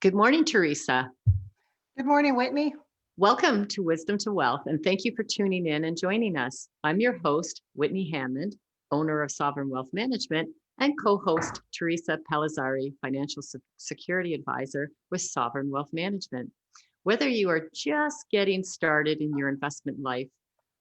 Good morning, Theresa. Good morning, Whitney. Welcome to Wisdom to Wealth, and thank you for tuning in and joining us. I'm your host, Whitney Hammond, owner of Sovereign Wealth Management, and co-host Theresa Pellizzari, Financial Security Advisor with Sovereign Wealth Management. Whether you are just getting started in your investment life,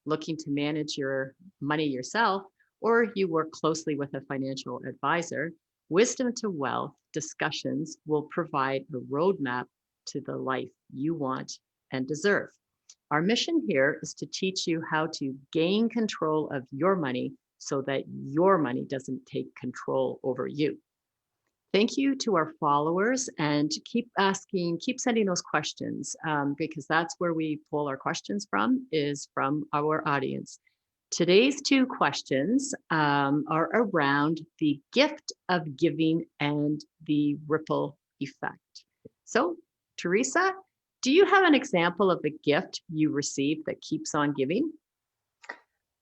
looking to manage your money yourself, or you work closely with a financial advisor, Wisdom to Wealth discussions will provide a roadmap to the life you want and deserve. Our mission here is to teach you how to gain control of your money so that your money doesn't take control over you. Thank you to our followers, and keep sending those questions because that's where we pull our questions from, is from our audience. Today's two questions are around the gift of giving and the ripple effect. So, Theresa, do you have an example of a gift you received that keeps on giving?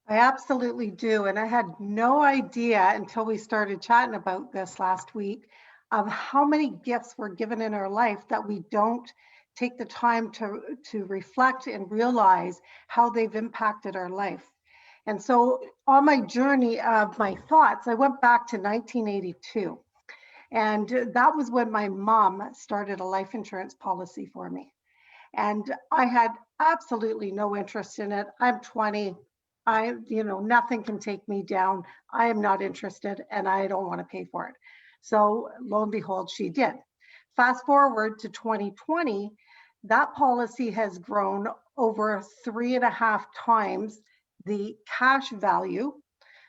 I absolutely do. And I had no idea until we started chatting about this last week of how many gifts were given in our life that we don't take the time to reflect and realize how they've impacted our life. And so on my journey of my thoughts, I went back to 1982. And that was when my mom started a life insurance policy for me. And I had absolutely no interest in it. I'm 20. Nothing can take me down. I am not interested and I don't want to pay for it. So lo and behold, she did. Fast forward to 2020, that policy has grown over 3.5 times the cash value.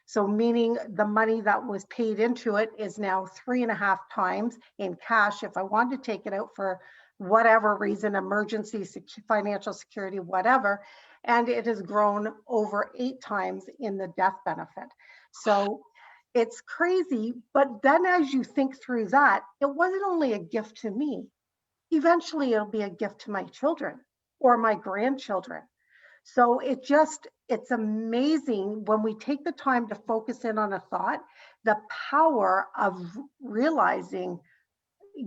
So meaning the money that was paid into it is now 3.5 times in cash. If I wanted to take it out for whatever reason, emergency, financial security, whatever, and it has grown over 8 times in the death benefit. So it's crazy, but then as you think through that, it wasn't only a gift to me. Eventually it'll be a gift to my children or my grandchildren. So it's amazing when we take the time to focus in on a thought, the power of realizing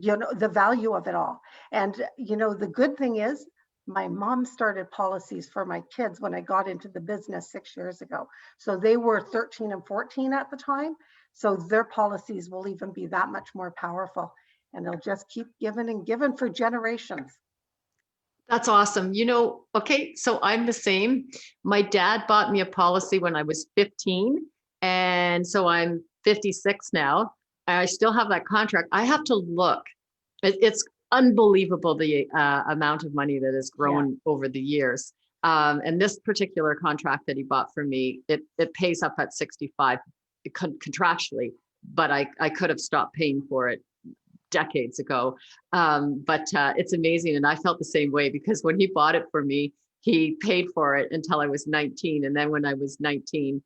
the value of it all. And the good thing is my mom started policies for my kids when I got into the business 6 years ago. So they were 13 and 14 at the time. So their policies will even be that much more powerful, and they'll just keep giving and giving for generations. That's awesome. Okay, so I'm the same. My dad bought me a policy when I was 15, and so I'm 56 now. I still have that contract. I have to look. It's unbelievable the amount of money that has grown over the years. And this particular contract that he bought for me, it pays up at 65 contractually, but I could have stopped paying for it decades ago. But it's amazing. And I felt the same way, because when he bought it for me, he paid for it until I was 19. And then when I was 19,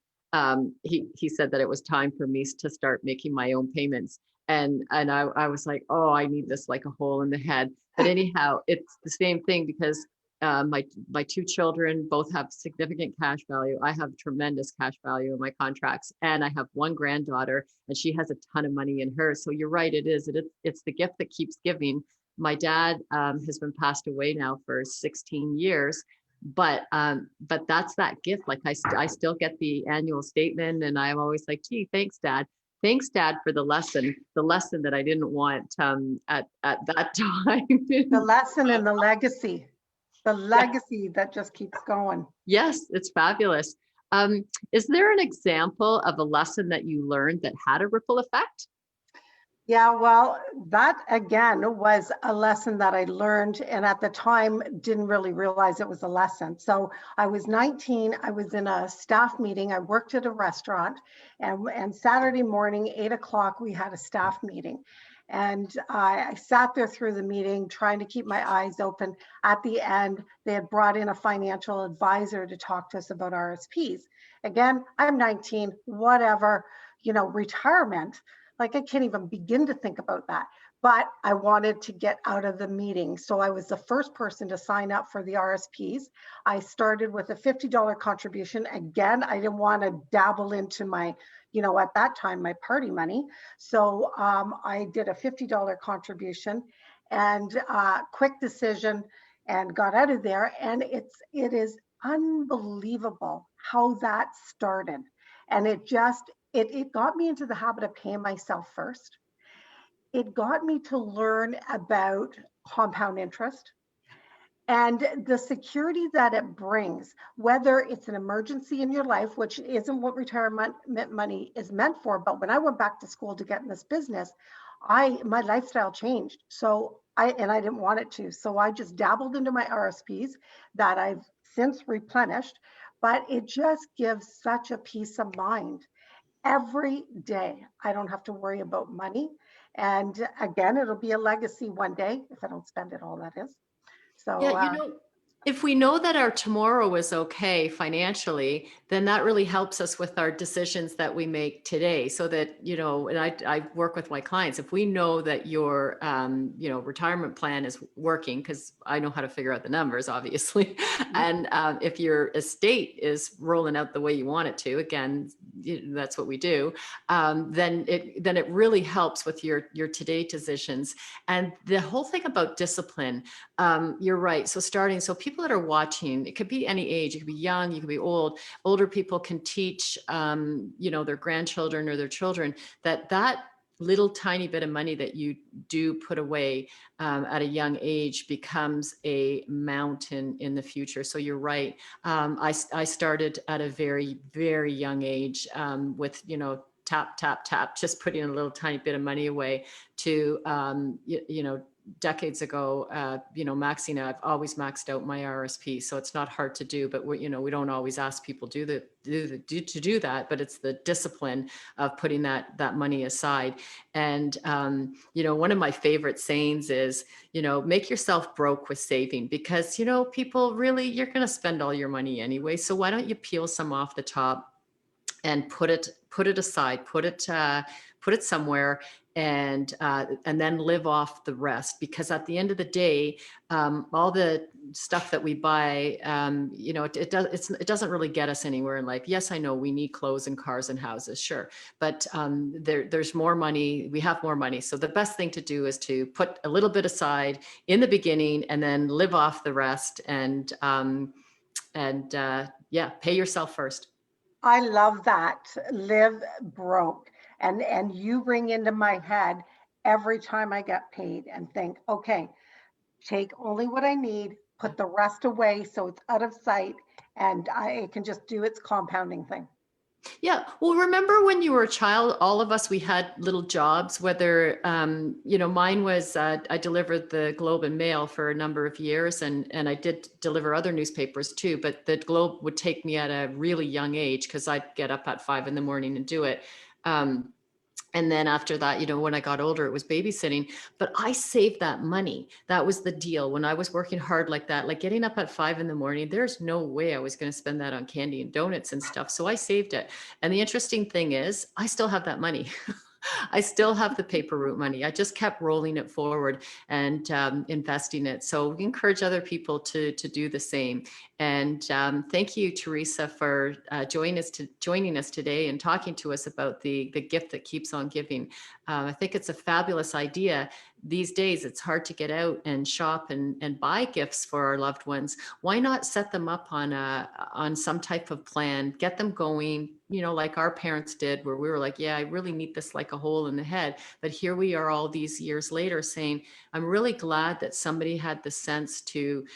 he said that it was time for me to start making my own payments. And I was like, oh, I need this like a hole in the head. But anyhow, it's the same thing, because my two children both have significant cash value. I have tremendous cash value in my contracts, and I have one granddaughter, and she has a ton of money in hers. So you're right, it's the gift that keeps giving. My dad has been passed away now for 16 years, but that's that gift. Like I still get the annual statement, and I'm always like, gee, thanks, Dad. Thanks, Dad, for the lesson that I didn't want at that time. The lesson and the legacy. The legacy that just keeps going. Yes, it's fabulous. Is there an example of a lesson that you learned that had a ripple effect? Yeah, well, that again was a lesson that I learned, and at the time didn't really realize it was a lesson. So I was 19, I was in a staff meeting. I worked at a restaurant, and Saturday morning, 8 o'clock, we had a staff meeting. And I sat there through the meeting trying to keep my eyes open. At the end, they had brought in a financial advisor to talk to us about RSPs. Again, I'm 19, whatever, retirement. Like I can't even begin to think about that. But I wanted to get out of the meeting. So I was the first person to sign up for the RSPs. I started with a $50 contribution. Again, I didn't want to dabble into my, at that time, my party money. So I did a $50 contribution. and quick decision, and got out of there. And it is unbelievable how that started. And it got me into the habit of paying myself first. It got me to learn about compound interest and the security that it brings, whether it's an emergency in your life, which isn't what retirement money is meant for. But when I went back to school to get in this business, my lifestyle changed. So I didn't want it to. So I just dabbled into my RSPs that I've since replenished, but it just gives such a peace of mind. Every day, I don't have to worry about money. And again, it'll be a legacy one day if I don't spend it all, that is. Yeah, So if we know that our tomorrow is okay financially, then that really helps us with our decisions that we make today. So that, and I work with my clients. If we know that your, retirement plan is working, because I know how to figure out the numbers, obviously, and if your estate is rolling out the way you want it to, again, that's what we do. Then it really helps with your today decisions. And the whole thing about discipline. You're right. So people that are watching, it could be any age, it could be young, you could be old. Older people can teach, their grandchildren or their children that little tiny bit of money that you do put away at a young age becomes a mountain in the future. So you're right. I started at a very, very young age with, tap, tap, tap, just putting a little tiny bit of money away to, decades ago, maxing out. I've always maxed out my RSP, so it's not hard to do. But we don't always ask people to do that. But it's the discipline of putting that money aside. And one of my favorite sayings is, make yourself broke with saving, because people really, you're going to spend all your money anyway. So why don't you peel some off the top and put it aside, put it somewhere, and then live off the rest. Because at the end of the day, all the stuff that we buy, it doesn't really get us anywhere in life. Yes, I know we need clothes and cars and houses, sure, but there's more money. We have more money, so the best thing to do is to put a little bit aside in the beginning, and then live off the rest. And pay yourself first. I love that. Live broke. And you bring into my head every time I get paid and think, okay, take only what I need, put the rest away so it's out of sight, and it can just do its compounding thing. Yeah. Well, remember when you were a child, all of us, we had little jobs, whether, mine was, I delivered the Globe and Mail for a number of years, and I did deliver other newspapers too, but the Globe would take me at a really young age because I'd get up at 5 a.m. and do it. And then after that, when I got older, it was babysitting, but I saved that money. That was the deal. When I was working hard like that, like getting up at 5 a.m, there's no way I was going to spend that on candy and donuts and stuff. So I saved it. And the interesting thing is I still have that money. I still have the paper route money. I just kept rolling it forward and investing it. So we encourage other people to do the same. And thank you, Theresa, for joining us today and talking to us about the gift that keeps on giving. I think it's a fabulous idea. These days, it's hard to get out and shop and buy gifts for our loved ones. Why not set them up on some type of plan, get them going, like our parents did, where we were like, yeah, I really need this like a hole in the head. But here we are all these years later saying, I'm really glad that somebody had the sense to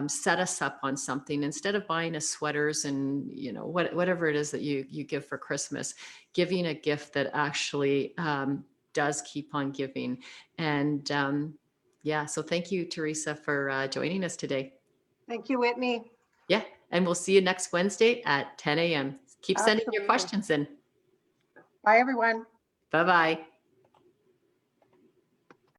set us up on something instead of buying us sweaters and, whatever it is that you give for Christmas, giving a gift that actually does keep on giving. And so thank you, Theresa, for joining us today. Thank you, Whitney. Yeah. And we'll see you next Wednesday at 10 a.m. Keep sending your Absolutely. questions in. Bye, everyone. Bye-bye.